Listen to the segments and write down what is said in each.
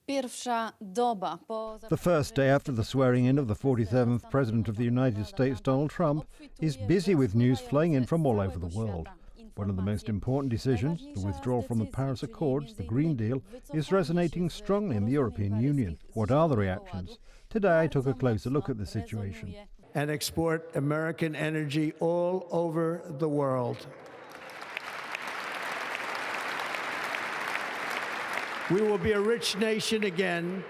The first day after the swearing-in of the 47th President of the United States, Donald Trump, is busy with news flowing in from all over the world. One of the most important decisions, the withdrawal from the Paris Accords, the Green Deal, is resonating strongly in the European Union. What are the reactions? Today I took a closer look at the situation. And export American energy all over the world. We will be a rich nation again,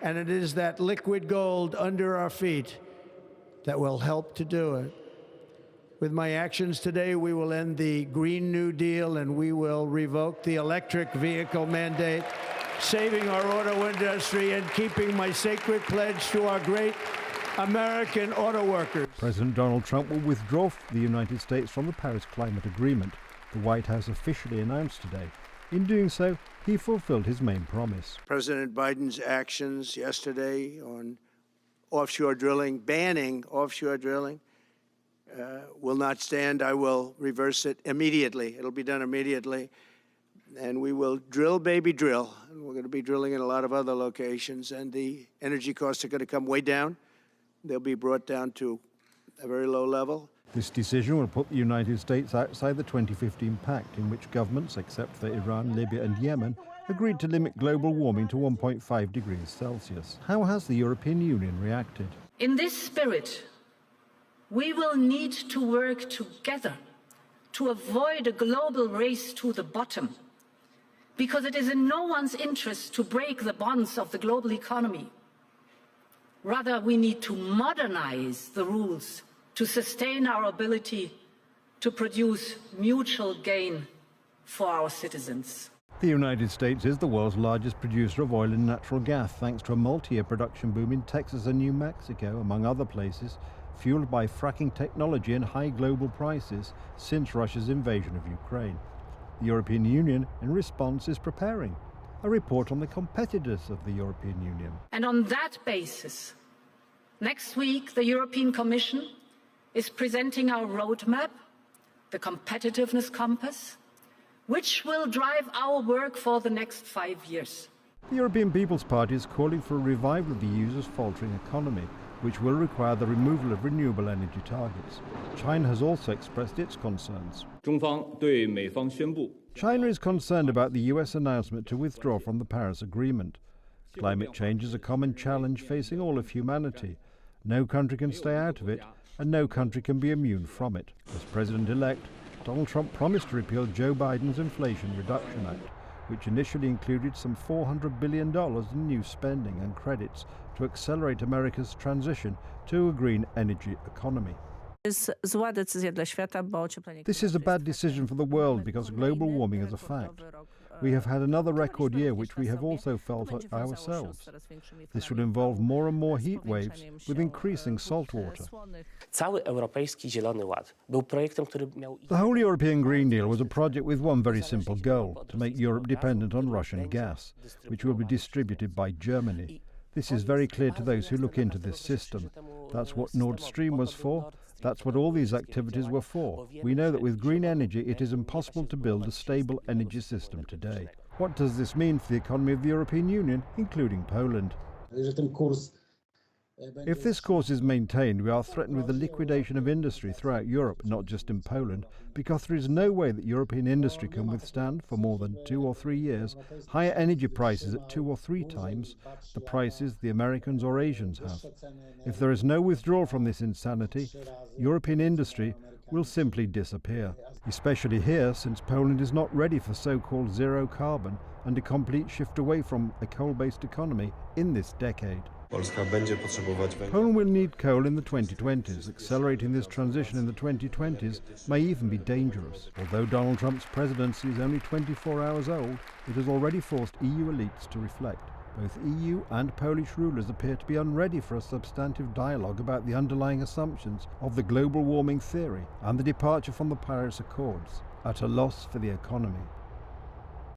and it is that liquid gold under our feet that will help to do it. With my actions today, we will end the Green New Deal and we will revoke the electric vehicle mandate, saving our auto industry and keeping my sacred pledge to our great American auto workers. President Donald Trump will withdraw the United States from the Paris Climate Agreement, the White House officially announced today. In doing so, he fulfilled his main promise. President Biden's actions yesterday on offshore drilling, banning offshore drilling, will not stand. I will reverse it immediately. It'll be done immediately. And we will drill, baby, drill. And we're going to be drilling in a lot of other locations. And the energy costs are going to come way down. They'll be brought down to a very low level. This decision will put the United States outside the 2015 pact, in which governments, except for Iran, Libya and Yemen, agreed to limit global warming to 1.5 degrees Celsius. How has the European Union reacted? In this spirit, we will need to work together to avoid a global race to the bottom, because it is in no one's interest to break the bonds of the global economy. Rather, we need to modernize the rules to sustain our ability to produce mutual gain for our citizens. The United States is the world's largest producer of oil and natural gas, thanks to a multi-year production boom in Texas and New Mexico, among other places, fueled by fracking technology and high global prices since Russia's invasion of Ukraine. The European Union, in response, is preparing a report on the competitiveness of the European Union. And on that basis, next week the European Commission is presenting our roadmap, the competitiveness compass, which will drive our work for the next 5 years. The European People's Party is calling for a revival of the EU's faltering economy, which will require the removal of renewable energy targets. China has also expressed its concerns. China is concerned about the US announcement to withdraw from the Paris Agreement. Climate change is a common challenge facing all of humanity. No country can stay out of it, and no country can be immune from it. As President-elect, Donald Trump promised to repeal Joe Biden's Inflation Reduction Act, which initially included some $400 billion in new spending and credits to accelerate America's transition to a green energy economy. This is a bad decision for the world because global warming is a fact. We have had another record year, which we have also felt ourselves. This will involve more and more heat waves with increasing salt water. The whole European Green Deal was a project with one very simple goal: to make Europe dependent on Russian gas, which will be distributed by Germany. This is very clear to those who look into this system. That's what Nord Stream was for. That's what all these activities were for. We know that with green energy it is impossible to build a stable energy system today. What does this mean for the economy of the European Union, including Poland? If this course is maintained, we are threatened with the liquidation of industry throughout Europe, not just in Poland, because there is no way that European industry can withstand, for more than 2 or 3 years, higher energy prices at 2 or 3 times the prices the Americans or Asians have. If there is no withdrawal from this insanity, European industry will simply disappear, especially here, since Poland is not ready for so-called zero carbon and a complete shift away from a coal-based economy in this decade. Poland will need coal in the 2020s. Accelerating this transition in the 2020s may even be dangerous. Although Donald Trump's presidency is only 24 hours old, it has already forced EU elites to reflect. Both EU and Polish rulers appear to be unready for a substantive dialogue about the underlying assumptions of the global warming theory and the departure from the Paris Accords, at a loss for the economy.